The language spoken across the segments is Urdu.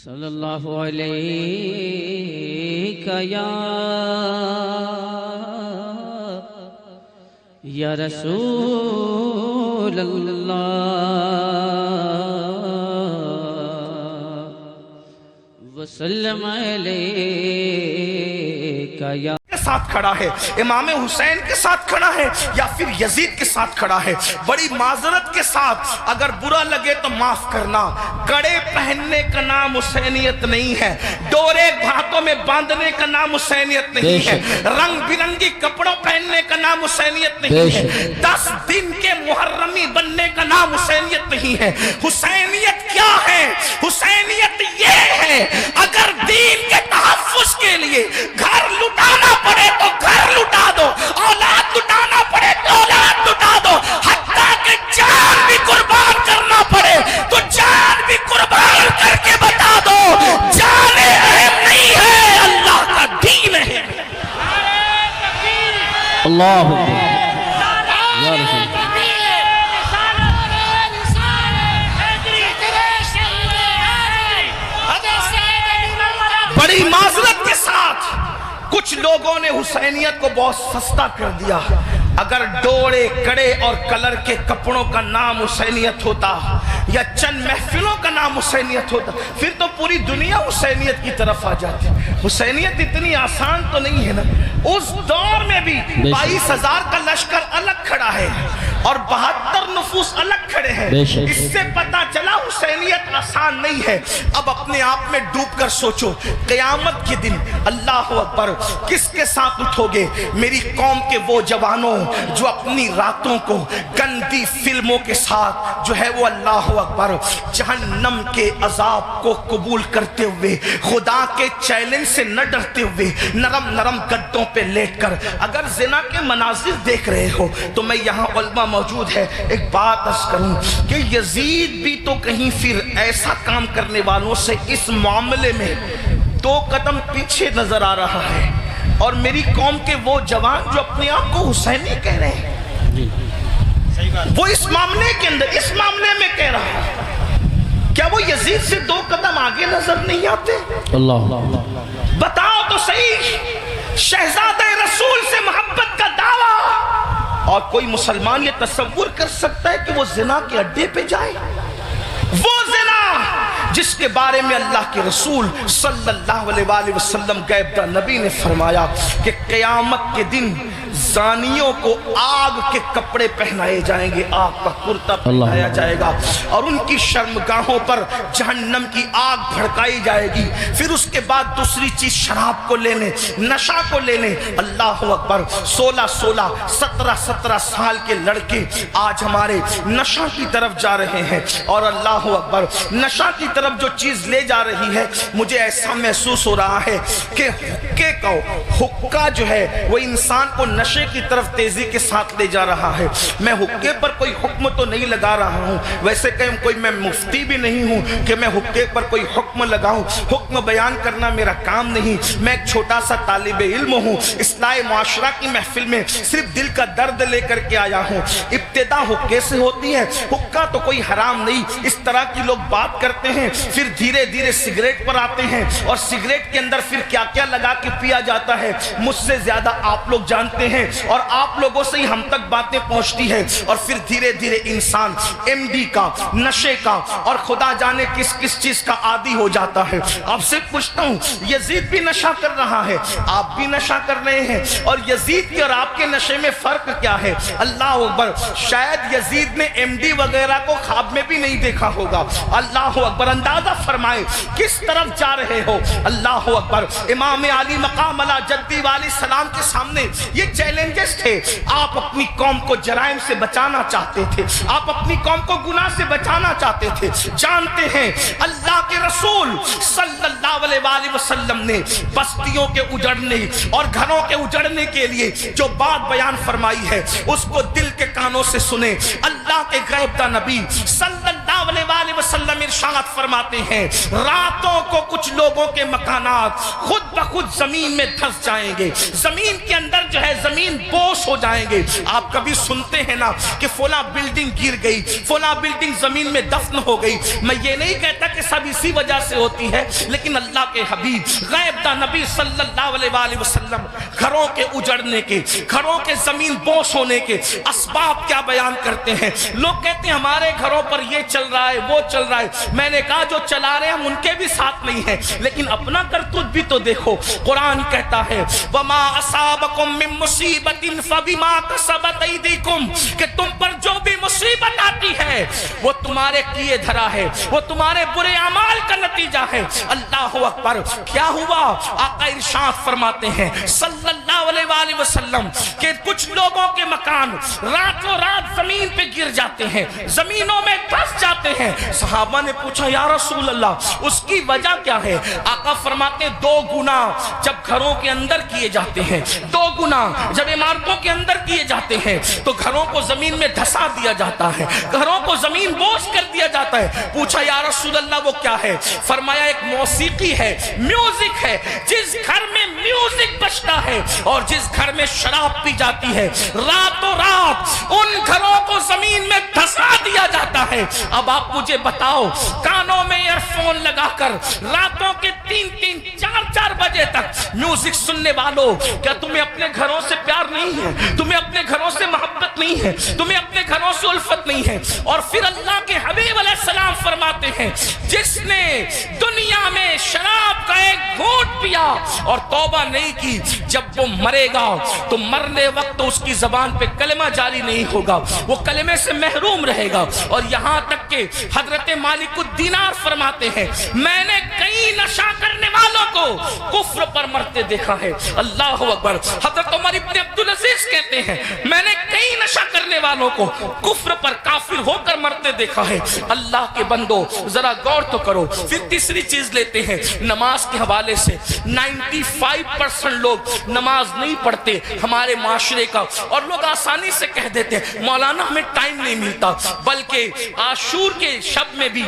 صلی اللہ علیہ یا رسول اللہ وسلم علیہ یا کے ساتھ کھڑا ہے، امام حسین کے ساتھ کھڑا ہے یا پھر یزید کے ساتھ کھڑا ہے۔ بڑی معذرت کے ساتھ اگر برا لگے تو معاف کرنا، کڑے پہننے کا نام حسینیت نہیں ہے، ڈورے ہاتھوں میں باندھنے کا نام حسینیت نہیں ہے، رنگ برنگی کپڑوں پہننے کا نام حسینیت نہیں ہے، 10 دن کے محرمی بننے کا نام حسینیت نہیں ہے۔ حسینیت کیا ہے؟ حسینیت یہ ہے اگر دین کے تحفظ کے لیے گھر لٹانا پڑے تو گھر لٹا دو، اولاد لٹانا پڑے تو اولاد لٹا دو، حتیٰ کہ جان بھی قربان کرنا پڑے تو جان بھی قربان کر کے بتا دو جان اہم نہیں ہے، اللہ کا دین ہے۔ اللہ یا رسول بڑی معذرت کے ساتھ کچھ لوگوں نے حسینیت کو بہت سستا کر دیا۔ اگر ڈوڑے کڑے اور کلر کے کپڑوں کا نام حسینیت ہوتا یا چند محفلوں کا نام حسینیت ہوتا پھر تو پوری دنیا حسینیت کی طرف آ جاتی۔ حسینیت اتنی آسان تو نہیں ہے نا۔ اس دور میں بھی 22,000 کا لشکر الگ کھڑا ہے اور 72 نفوس الگ کھڑے ہیں۔ اس سے پتا چلا حسینیت آسان نہیں ہے۔ اب اپنے آپ میں ڈوب کر سوچو، قیامت کے دن اللہ اکبر کس کے ساتھ اٹھو گے؟ میری قوم کے وہ جوانوں جو اپنی راتوں کو گندی فلموں کے ساتھ جو ہے وہ اللہ اکبر جہنم کے عذاب کو قبول کرتے ہوئے، خدا کے چیلنج سے نہ ڈرتے ہوئے، نرم نرم گدوں پہ لیٹ کر اگر زنا کے مناظر دیکھ رہے ہو تو میں یہاں علماء موجود ہے ایک بات عرض کروں کہ یزید بھی تو کہیں پھر ایسا کام کرنے والوں سے اس معاملے میں 2 قدم پیچھے نظر آ رہا ہے، اور میری قوم کے وہ جوان جو اپنے آپ کو حسینی کہہ رہے ہیں وہ اس معاملے کے اندر اس معاملے میں کہہ رہا ہے، کیا وہ یزید سے 2 قدم آگے نظر نہیں آتے؟ اللہ بتاؤ تو صحیح، شہزادہ رسول سے محبت کا دعویٰ، اور کوئی مسلمان یہ تصور کر سکتا ہے کہ وہ زنا کے اڈے پہ جائے؟ وہ زنا جس کے بارے میں اللہ کے رسول صلی اللہ علیہ وآلہ وسلم غیب داں نبی نے فرمایا کہ قیامت کے دن زانیوں کو آگ کے کپڑے پہنائے جائیں گے، آگ کا کرتا پہنایا جائے گا، اور ان کی شرمگاہوں پر جہنم کی آگ بھڑکائی جائے گی۔ پھر اس کے بعد دوسری چیز شراب کو لینے، نشہ کو لینے۔ اللہ اکبر 16 17 سال کے لڑکے آج ہمارے نشہ کی طرف جا رہے ہیں، اور اللہ اکبر نشہ کی طرف جو چیز لے جا رہی ہے مجھے ایسا محسوس ہو رہا ہے کہ حقہ جو ہے وہ انسان کو نشے کی طرف تیزی کے ساتھ لے جا رہا ہے۔ میں حقے پر کوئی حکم تو نہیں لگا رہا ہوں، ویسے کہ کوئی میں مفتی بھی نہیں ہوں کہ میں حقے پر کوئی حکم لگاؤں، حکم بیان کرنا میرا کام نہیں۔ میں ایک چھوٹا سا طالب علم ہوں، اصلاح معاشرہ کی محفل میں صرف دل کا درد لے کر کے آیا ہوں۔ ابتدا حقے سے ہوتی ہے، حقہ تو کوئی حرام نہیں، اس طرح کی لوگ بات کرتے ہیں، پھر دھیرے دھیرے سگریٹ پر آتے ہیں، اور سگریٹ کے اندر پھر کیا کیا لگا کے پیا جاتا ہے مجھ سے زیادہ آپ لوگ جانتے ہیں، اور آپ لوگوں سے ہی ہم تک باتیں پہنچتی ہیں، اور پھر دھیرے دھیرے انسان MD کا، نشے کا، اور خدا جانے کس کس چیز کا عادی ہو جاتا ہے۔ آپ سے پوچھتا ہوں، یزید بھی نشہ کر رہا ہے، آپ بھی نشہ کر رہے ہیں، اور یزید کے اور آپ کے نشے میں فرق کیا ہے؟ اللہ اکبر شاید یزید نے MD وغیرہ کو خواب میں بھی نہیں دیکھا ہوگا۔ اللہ اکبر اندازہ فرمائے کس طرف جا رہے ہو۔ اللہ اکبر امام علی مقام علی جدی والی سلام کے سامنے یہ چیلنجز تھے۔ آپ اپنی قوم کو جرائم سے بچانا چاہتے تھے، آپ اپنی قوم کو گناہ سے بچانا چاہتے تھے۔ جانتے ہیں اللہ کے رسول صلی اللہ علیہ وآلہ وسلم نے بستیوں کے اجڑنے اور گھروں کے اجڑنے کے لیے جو بات بیان فرمائی ہے اس کو دل کے کانوں سے سنیں۔ اللہ کے غیب داں نبی صلی اللہ علیہ وآلہ وسلم ارشاد فرماتے ہیں راتوں کو کچھ لوگوں کے مکانات خود بخود زمین میں دھس جائیں گے، زمین کے اندر جو ہے زمین بوش ہو جائیں گے۔ آپ کبھی سنتے ہیں نا کہ فلاں بلڈنگ گر گئی، فلاں بلڈنگ زمین میں دفن ہو گئی۔ میں یہ نہیں کہتا کہ سب اسی وجہ سے ہوتی ہے، لیکن اللہ کے حبیب غیب دا نبی صلی اللہ علیہ وآلہ وسلم گھروں کے اجڑنے کے، گھروں کے زمین بوش ہونے کے اسباب کیا بیان کرتے ہیں۔ لوگ کہتے ہیں ہمارے گھروں پر یہ چل رہا ہے وہ چل رہا ہے، میں نے کہا جو چلا رہے ہیں ہم ان کے بھی ساتھ نہیں ہیں، لیکن اپنا کرتوت بھی تو دیکھو۔ قرآن کہتا ہے وَمَا أَصَابَكُم مِّن مُّصِيبَةٍ فَبِمَا كَسَبَتْ أَيْدِيكُمْ، کہ تم پر جو بھی مصیبت آتی ہے وہ تمہارے کیے دھرا ہے، وہ تمہارے برے اعمال کا نتیجہ ہے۔ اللہ اکبر۔ کیا ہوا؟ آقا ارشاد فرماتے ہیں صلی اللہ علیہ وآلہ وسلم کہ کچھ لوگوں کے مکان راتوں رات زمین پہ گر جاتے ہیں، زمینوں میں دھس جاتے ہیں۔ صحابہ نے پوچھا یا رسول اللہ اس کی وجہ کیا ہے؟ آقا فرماتے دو گناہ جب گھروں کے اندر کیے جاتے ہیں، دو گناہ جب عمارتوں کے اندر کیے جاتے ہیں تو گھروں کو زمین میں دھسا دیا جاتا ہے، گھروں کو زمین بوس کر دیا جاتا ہے۔ پوچھا یا رسول اللہ وہ کیا ہے؟ فرمایا ایک موسیقی ہے، میوزک ہے۔ جس گھر میں میوزک بجتا ہے اور جس گھر میں شراب پی جاتی ہے راتوں رات ان گھروں کو زمین میں دھسا دیا جاتا ہے۔ اب آپ مجھے بتاؤ کانوں میں ایئر فون لگا کر راتوں کے 3-3 4-4 بجے تک میوزک سننے والوں، کیا تمہیں اپنے گھروں سے پیار نہیں ہے؟ تمہیں اپنے گھروں سے محبت نہیں ہے؟ تمہیں اپنے گھروں سے الفت نہیں ہے؟ اور پھر اللہ کے حبیب علیہ السلام فرماتے ہیں جس نے دنیا میں شراب کا ایک گھونٹ پیا اور توبہ نہیں کی، جب وہ مرے گا تو مرنے وقت اس کی زبان پہ کلمہ جاری نہیں ہوگا، وہ کلمے سے محروم رہے گا۔ اور یہاں تک کہ حضرت مالک الدینار فرماتے ہیں میں نے کئی نشہ کرنے والوں کو کفر پر مرتے دیکھا ہے۔ اللہ اکبر۔ حضرت عمر ابن عبدالعزیز کہتے ہیں میں نے کئی نشہ کرنے والوں کو کفر پر کافر ہو کر مرتے دیکھا ہے۔ اللہ کے بندو ذرا غور تو کرو۔ پھر تیسری چیز لیتے ہیں نماز کے حوالے سے 95% لوگ نماز نہیں پڑھتے ہمارے معاشرے کا، اور لوگ آسانی سے کہہ دیتے ہیں مولانا ہمیں ٹائم نہیں ملتا۔ بلکہ عاشور کے شب میں بھی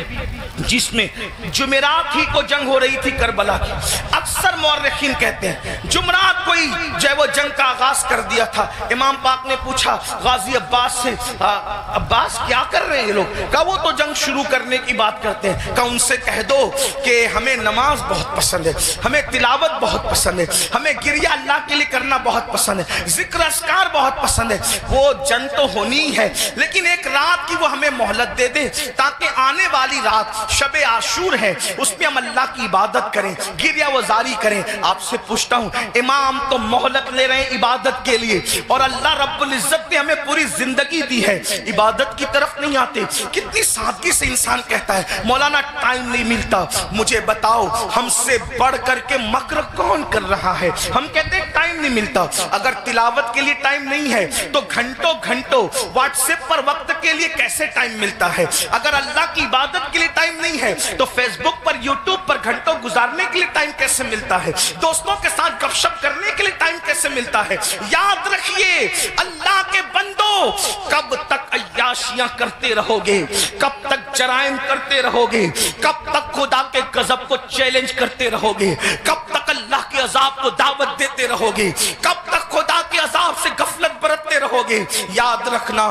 جس میں جمعرات ہی کو جنگ ہو رہی تھی کربلا کی، اکثر مورخین کہتے ہیں جمعرات کو ہی جو ہے وہ جنگ کا آغاز کر دیا تھا۔ امام پاک نے پوچھا غازی عباس سے عباس کیا کر رہے ہیں یہ لوگ؟ کہا وہ تو جنگ شروع کرنے کی بات کرتے ہیں۔ کہا ان سے کہہ دو کہ ہمیں نماز بہت پسند ہے، ہمیں تلاوت بہت پسند ہے، ہمیں گریہ اللہ کے لیے کرنا بہت پسند ہے، ذکر اذکار بہت پسند ہے۔ وہ جنگ تو ہونی ہے لیکن ایک رات کی وہ ہمیں مہلت دے دے تاکہ آنے والی رات شب عاشور ہے اس میں ہم اللہ کی عبادت کریں، گریہ وزاری کریں۔ آپ سے پوچھتا ہوں امام تو مہلت لے رہے ہیں عبادت کے لیے اور اللہ رب العزت نے ہمیں پوری زندگی دی ہے، عبادت کی طرف نہیں آتے۔ کتنی سادگی سے انسان کہتا ہے مولانا ٹائم نہیں ملتا۔ مجھے بتاؤ ہم سے بڑھ کر کے مکر کون کر رہا ہے؟ ہم کہتے ہیں ٹائم نہیں ملتا۔ اگر تلاوت کے لیے ٹائم نہیں ہے تو گھنٹوں گھنٹوں واٹس ایپ پر وقت کے لیے کیسے ٹائم ملتا ہے؟ اگر اللہ کی عبادت کے لیے ٹائم نہیں ہے تو فیس بک پر یوٹیوب پر گھنٹوں گزارنے کے لیے ٹائم کیسے ملتا ہے؟ دوستوں کے ساتھ گپ شپ کرنے کے لیے ٹائم کیسے ملتا ہے؟ یاد رکھیے اللہ کے بندو کب تک عیاشیاں کرتے رہو گے؟ کب تک جرائم کرتے رہو گے؟ کب تک خدا کے غضب کو چیلنج کرتے رہو گے؟ کب تک اللہ کے عذاب کو دعوت دیتے رہو گے؟ کب تک خدا کے عذاب سے غفلت برتتے رہو گے؟ یاد رکھنا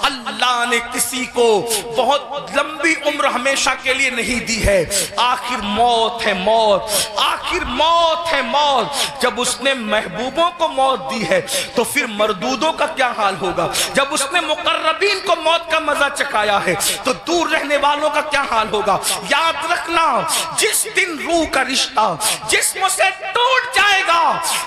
اللہ نے کسی کو بہت لمبی عمر ہمیشہ کے لیے نہیں دی ہے۔ آخر موت ہے موت، آخر موت ہے موت۔ جب اس نے محبوبوں کو موت دی ہے تو پھر مردودوں کا کیا حال ہوگا؟ جب اس نے مقربین کو موت کا مزہ چکھایا ہے تو دور رہنے والوں کا کیا حال ہوگا؟ یاد رکھنا جس دن روح کا رشتہ جسم سے ٹوٹ جائے گا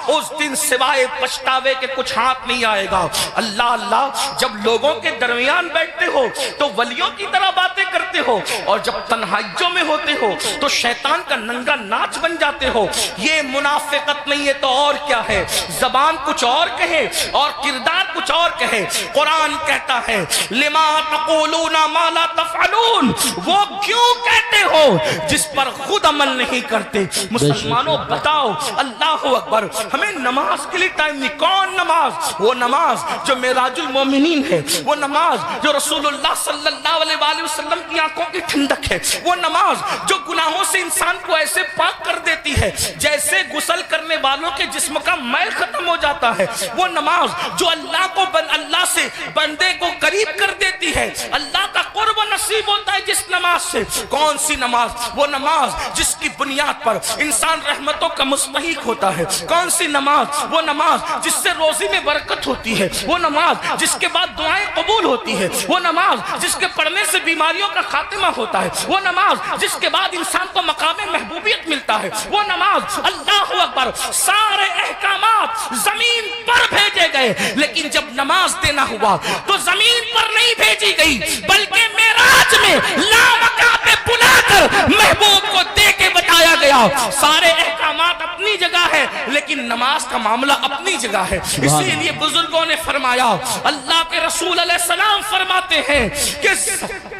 اس دن سوائے پچھتاوے کے کچھ ہاتھ نہیں آئے گا۔ اللہ اللہ جب لوگوں کے درمیان بیٹھتے ہو تو ولیوں کی طرح باتیں کرتے ہو اور جب تنہائیوں میں ہوتے ہو تو شیطان کا ننگا ناچ بن جاتے ہو۔ یہ منافقت نہیں ہے تو اور کیا ہے؟ زبان کچھ اور کہے اور کردار کچھ اور کہے۔ قرآن کہتا ہے لما تقولون ما لا تفعلون، وہ کیوں کہتے ہو جس پر خود عمل نہیں کرتے۔ مسلمانوں بتاؤ اللہ اکبر، ہمیں نماز کے لیے ٹائم نہیں۔ کون نماز؟ وہ نماز جو معراج المومنین ہے، وہ نماز جو رسول اللہ صلی اللہ علیہ وآلہ وسلم کی کی آنکھوں کی ٹھنڈک ہے، وہ نماز جو گناہوں سے انسان کو ایسے پاک کر دیتی ہے جیسے غسل کرنے والوں کے جسم کا میل ختم ہو جاتا ہے، وہ نماز جو اللہ سے بندے کو قریب کر دیتی ہے، اللہ کا قرب نصیب ہوتا ہے جس نماز سے۔ کون سی نماز؟ وہ نماز جس کی بنیاد پر انسان رحمتوں کا مستحق ہوتا ہے۔ کون سی نماز؟ وہ نماز جس سے روزی میں برکت ہوتی ہے، وہ نماز جس کے بعد دعائیں قبول ہوتی ہے، وہ نماز جس کے پڑھنے سے بیماریوں کا خاتمہ ہوتا ہے، وہ نماز جس کے بعد انسان کو مقام محبوبیت ملتا ہے، وہ نماز۔ اللہ اکبر، سارے احکامات زمین پر بھیجے گئے، لیکن جب نماز دینا ہوا تو زمین پر نہیں بھیجی گئی بلکہ معراج میں لامکاں پہ بلا کر محبوب کو دے کے بتایا گیا۔ سارے احکامات اپنی جگہ ہے لیکن نماز کا معاملہ اپنی جگہ ہے۔ اسی لیے بزرگوں نے فرمایا، اللہ کے رسول علیہ السلام فرماتے ہیں کہ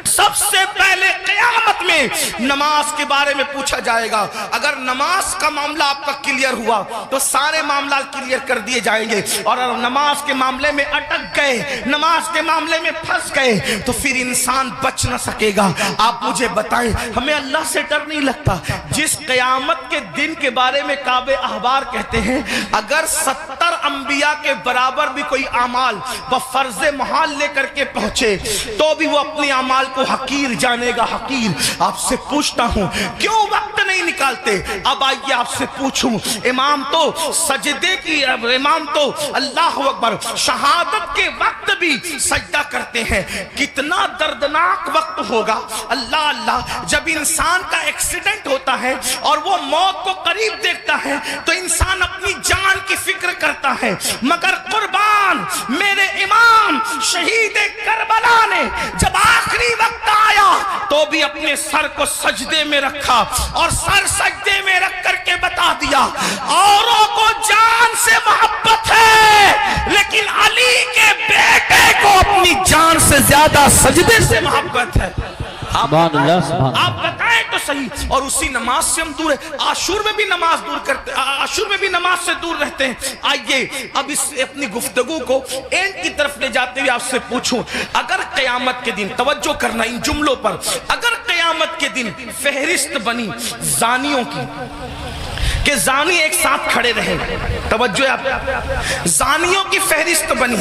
سب سے پہلے قیامت میں نماز کے بارے میں پوچھا جائے گا۔ اگر نماز کا معاملہ آپ کا کلیئر ہوا تو سارے معاملات کلیئر کر دیے جائیں گے، اور اگر نماز کے معاملے میں اٹک گئے، نماز کے معاملے میں پھنس گئے تو پھر انسان بچ نہ سکے گا۔ آپ مجھے بتائیں، ہمیں اللہ سے ڈر نہیں لگتا؟ جس قیامت کے دن کے بارے میں کعب احبار کہتے ہیں، اگر 70 انبیاء کے برابر بھی کوئی اعمال بفرض محال لے کر کے پہنچے تو بھی وہ اپنے اعمال کو حقیر جانے گا، حقیر۔ آپ سے پوچھتا ہوں کیوں وقت نہیں نکالتے؟ اب آئیے آپ سے پوچھوں، امام تو سجدے کی، امام تو اللہ اکبر شہادت کے وقت بھی سجدہ کرتے ہیں، کتنا دردناک وقت ہوگا۔ اللہ اللہ، جب انسان کا ایکسیڈنٹ ہوتا ہے اور وہ موت کو قریب دیکھتا ہے تو انسان اپنی جان کی فکر کرتا ہے، مگر قربان میرے امام شہید کربلا نے جب آخری وقت آیا تو بھی اپنے سر کو سجدے میں رکھا اور سر سجدے میں رکھ کر کے بتا دیا، اوروں کو جان سے محبت ہے لیکن علی کے بیٹے کو اپنی جان سے زیادہ سجدے سے محبت ہے۔ سبحان اللہ، سبحان اللہ۔ آپ بتائیں تو صحیح، اور اسی نماز سے ہم دور ہیں۔ عاشور میں بھی نماز دور کرتے، عاشور میں بھی نماز سے دور رہتے ہیں۔ آئیے اب اس اپنی گفتگو کو اینڈ کی طرف لے جاتے ہوئے آپ سے پوچھوں، اگر قیامت کے دن، توجہ کرنا ان جملوں پر، اگر قیامت کے دن فہرست بنی زانیوں کی کہ زانی ایک ساتھ کھڑے رہیں، توجہ آپ، زانیوں کی فہرست بنی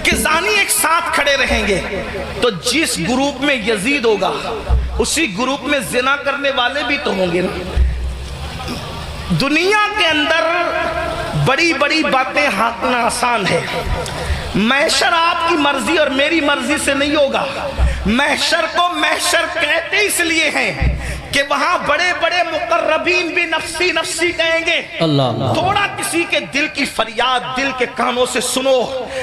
کہ زانی ایک ساتھ کھڑے رہیں گے تو جس گروپ میں یزید ہوگا اسی گروپ میں زنا کرنے والے بھی تو ہوں گے نا۔ دنیا کے اندر بڑی بڑی باتیں ہانکنا آسان ہے، محشر آپ کی مرضی اور میری مرضی سے نہیں ہوگا۔ محشر کو محشر کہتے اس لیے ہیں کہ وہاں بڑے بڑے مقربین بھی نفسی نفسی کہیں گے۔ اللہ، تھوڑا کسی کے دل کی فریاد دل کے کانوں سے سنو،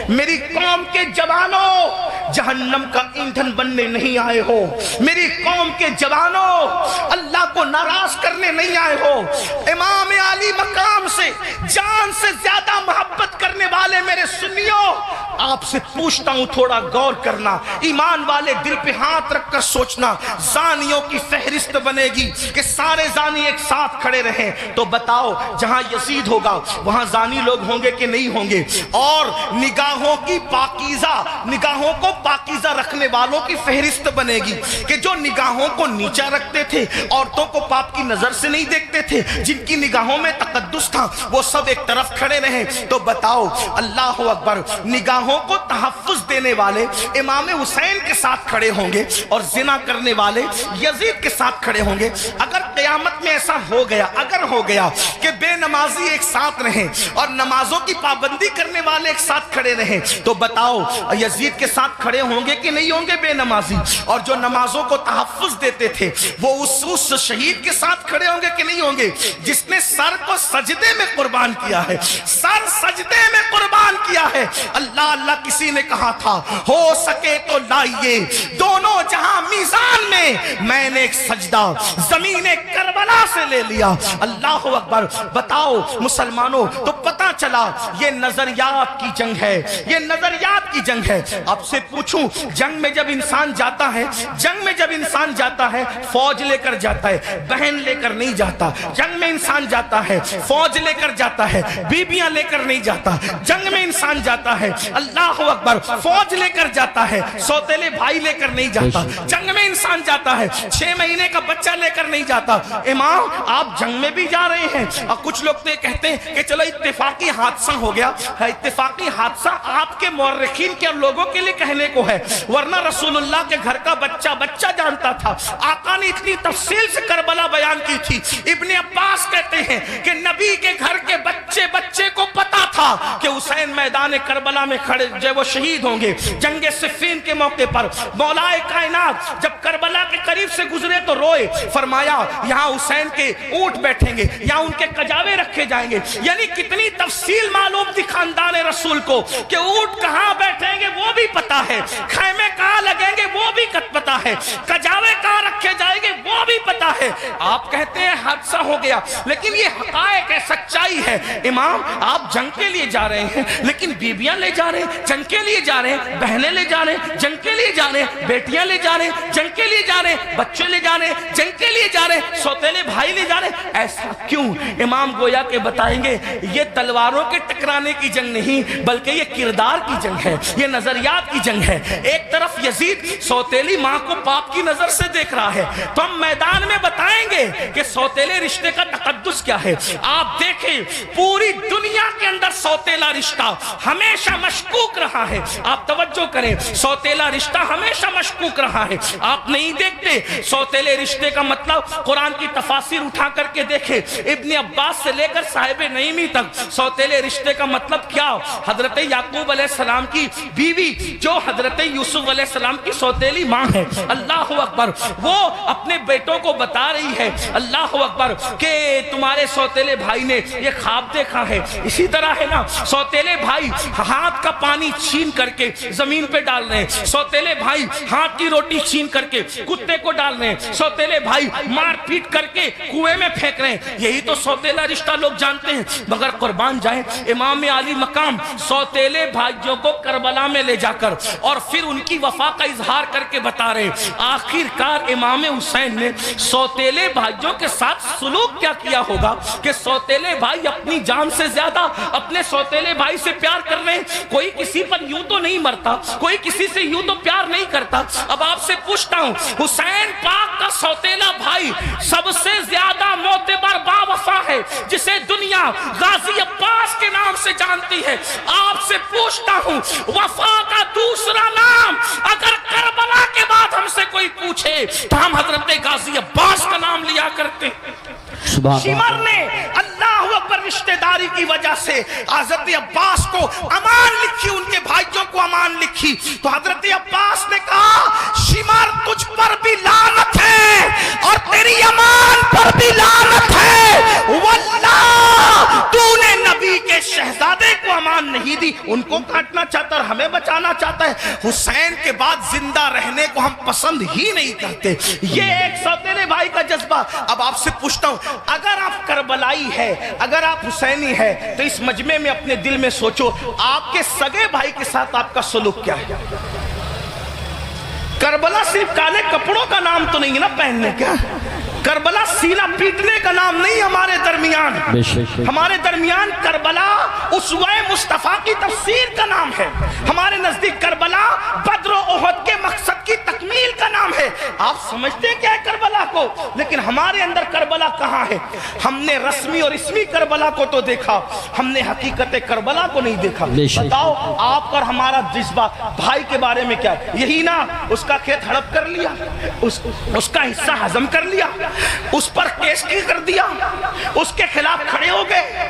میری قوم کے جوانوں جہنم کا ایندھن بننے نہیں آئے ہو، میری قوم کے جوانوں اللہ کو ناراض کرنے نہیں آئے ہو، امام علی مقام سے جان سے زیادہ محبت کرنے والے میرے سنیوں، آپ سے پوچھتا ہوں تھوڑا غور کرنا، ایمان والے دل پہ ہاتھ رکھ کر سوچنا، زانیوں کی فہرست بنے گی کہ سارے زانی ایک ساتھ کھڑے رہیں تو بتاؤ جہاں یزید ہوگا وہاں زانی لوگ ہوں گے کہ نہیں ہوں گے؟ اور نگاہوں کی پاکیزہ، نگاہوں کو پاکیزہ رکھنے والوں کی فہرست بنے گی کہ جو نگاہوں کو نیچا رکھتے تھے، عورتوں کو پاپ کی نظر سے نہیں دیکھتے تھے، جن کی نگاہوں میں تقدس تھا وہ سب ایک طرف کھڑے رہیں تو بتاؤ اللہ اکبر، نگاہوں کو تحفظ دینے والے امام حسین کے ساتھ کھڑے ہوں گے اور زنا کرنے والے یزید کے ساتھ کھڑے ہوں گے۔ اگر قیامت میں ایسا ہو گیا، اگر ہو گیا کہ بے نمازی ایک ساتھ رہیں اور نمازوں کی پابندی کرنے والے ایک ساتھ کھڑے رہیں تو بتاؤ یزید کے ساتھ کھڑے ہوں گے کہ نہیں ہوں گے بے نمازی؟ اور جو نمازوں کو تحفظ دیتے تھے وہ اس شہید کے ساتھ کھڑے ہوں گے کہ نہیں ہوں گے جس نے سر کو سجدے میں قربان کیا ہے، سر سجدے میں قربان کیا ہے؟ اللہ اللہ، کسی نے کہا تھا ہو سکے تو لائیے دونوں جہاں میزان میں، میں نے ایک سجدہ زمین کربلا سے سے لے لیا۔ اللہ اکبر۔ بتاؤ مسلمانوں، تو پتا چلا یہ نظریات کی جنگ ہے، یہ نظریات کی جنگ ہے۔ آپ سے پوچھوں، جنگ میں جب انسان جاتا ہے، جنگ میں جب انسان جاتا ہے فوج لے کر جاتا ہے، بہن لے کر نہیں جاتا۔ جنگ میں انسان جاتا ہے فوج لے کر جاتا ہے، بیبیاں لے کر نہیں جاتا۔ جنگ میں انسان جاتا ہے، اللہ اکبر، فوج لے کر جاتا ہے، سوتیلے بھائی لے کر نہیں جاتا۔ جنگ میں انسان جاتا ہے 6 مہینے کا بچہ لے کر نہیں جاتا۔ امام آپ جنگ میں بھی جا رہے ہیں، اور کچھ لوگ تو یہ کہتے ہیں کہ چلو اتفاقی حادثہ ہو گیا۔ اتفاقی حادثہ آپ کے مورخین کے لوگوں کے لیے کہنے کو ہے، ورنہ رسول اللہ کے گھر کا بچہ بچہ جانتا تھا۔ آقا نے اتنی تفصیل سے کربلا بیان کی تھی۔ ابن عباس کہتے ہیں کہ نبی کے گھر کے بچے بچے کو پتا تھا کہ حسین میدان کربلا میں کھڑے جو وہ شہید ہوں گے۔ جنگ صفین کے موقع پر مولا کائنات جب کربلا کے قریب سے گزرے تو روئے، فرمایا یہاں حسین کے اونٹ بیٹھیں گے، یہاں ان کے کجاوے رکھے جائیں گے۔ یعنی کتنی تفصیل معلوم تھی خاندان رسول کو کہ اونٹ کہاں بیٹھیں گے وہ بھی پتا ہے، خیمے کہاں لگیں گے وہ بھی پتا ہے، کجاوے کہاں رکھے جائیں گے وہ بھی پتا ہے۔ آپ کہتے ہیں حادثہ ہو گیا، لیکن یہ حقائق ہے، سچائی ہے۔ امام آپ جنگ کے لیے جا رہے ہیں، لیکن بیبیاں لے جا رہے ہیں، جنگ کے لیے جا رہے ہیں، بہنیں لے جا رہے ہیں، جنگ کے لیے جا رہے ہیں، بیٹیاں لے جا رہے ہیں، جنگ کے لیے جا رہے ہیں، بچے لے جا رہے ہیں، جنگ کے لیے جا رہے ہیں، سوتیلے بھائی لے جا رہے ہیں۔ ایسا کیوں؟ امام گویا کے بتائیں گے یہ تلواروں کے ٹکرانے کی جنگ نہیں، بلکہ یہ کردار کی جنگ ہے، یہ نظریات کی جنگ ہے۔ ایک طرف یزید سوتیلی ماں کو باپ کی نظر سے دیکھ رہا ہے، تو ہم میدان میں بتائیں گے کہ سوتیلے رشتے کا تقدس کیا ہے۔ آپ دیکھیں پوری دنیا کے اندر سوتیلا رشتہ ہمیشہ مشکوک رہا ہے۔ آپ توجہ کریں، سوتیلا رشتہ ہمیشہ مشکوک رہا ہے۔ آپ نہیں دیکھتے سوتیلے رشتے کا مطلب، قرآن کی تفاسیر اٹھا کر کے دیکھیں، ابن عباس سے لے کر صاحب نعیمی تک سوتیلے رشتے کا مطلب کیا؟ حضرت یعقوب علیہ السلام کی بیوی جو حضرت یوسف علیہ السلام کی سوتیلی ماں ہے، اللہ اکبر، وہ اپنے بیٹوں کو بتا رہی ہے، اللہ اکبر، کہ تمہارے سوتیلے بھائی نے یہ خواب دیکھا ہے۔ اسی طرح ہے نا، سوتیلے بھائی ہاتھ کا پانی چھین کر کے زمین پہ ڈال رہے ہیں، سوتیلے بھائی ہاتھ کی روٹی چھین کر کے کتے کو ڈال رہے ہیں، سوتیلے بھائی مار پیٹ کر کے کنویں میں پھینک رہے ہیں۔ یہی تو سوتیلا رشتہ لوگ جانتے ہیں، مگر قربان جائیں امام علی مقام سوتیلے بھائیوں کو کربلا میں لے جا کر اور پھر ان کی وفا کا اظہار کر کے بتا رہے ہیں۔ آخر کار امام حسین نے سوتیلے بھائیوں کے ساتھ سلوک کیا کیا ہوگا کہ سوتیلے بھائی اپنی جان سے زیادہ اپنے سوتیلے بھائی سے پیار کر رہے ہیں۔ کوئی کسی پر یوں تو نہیں مرتا، کوئی کسی سے یوں تو پیار نہیں کرتا۔ اب آپ سے پوچھتا ہوں، حسین پاک کا سوتیلا بھائی سب سے زیادہ معتبر با وفا ہے، جسے دنیا غازی عباس کے نام سے جانتی ہے۔ آپ سے پوچھتا ہوں، وفا کا دوسرا نام اگر کربلا کے بعد ہم سے کوئی پوچھے تو ہم حضرت غازی عباس کا نام لیا کرتے ہیں۔ شمر نے اللہ اکبر رشتہ داری کی وجہ سے حضرت عباس کو امان لکھی، ان کے بھائیوں کو امان لکھی، تو حضرت عباس نے کہا شمر تجھ پر بھی لعنت ہے اور تیری امان پر بھی لعنت ہے، واللہ تو نے نبی کے شہزادے کو امان نہیں دی۔ ان کو کاٹنا چاہتا اور ہمیں بچانا چاہتا ہے۔ حسین کے بعد زندہ رہنے کو ہم پسند ہی نہیں کرتے۔ یہ ایک سوتیلے بھائی کا جذبہ۔ اب آپ سے پوچھتا ہوں، اگر آپ کربلائی ہے، اگر آپ حسینی ہے، تو اس مجمع میں اپنے دل میں سوچو آپ کے سگے بھائی کے ساتھ آپ کا سلوک کیا ہے؟ کربلا صرف کالے کپڑوں کا نام تو نہیں ہے نا پہننے کا، کربلا سینہ پیٹنے کا نام نہیں ہمارے درمیان۔ ہمارے درمیان کربلا اسوہ مصطفیٰ کی تفسیر کا نام ہے، ہمارے نزدیک کربلا بدر و احد کے مقصد کی تکمیل کا نام ہے۔ آپ سمجھتے کیا ہے کربلا کو، لیکن ہمارے اندر کربلا کہاں ہے؟ ہم نے رسمی اور اسمی کربلا کو تو دیکھا، ہم نے حقیقت کربلا کو نہیں دیکھا۔ بتاؤ آپ پر ہمارا جذبہ بھائی کے بارے میں کیا ہے؟ یہی نا، اس کا کھیت ہڑپ کر لیا، اس کا حصہ ہضم کر لیا، اس پر کیس کی کر دیا، اس کے خلاف کھڑے ہو گئے،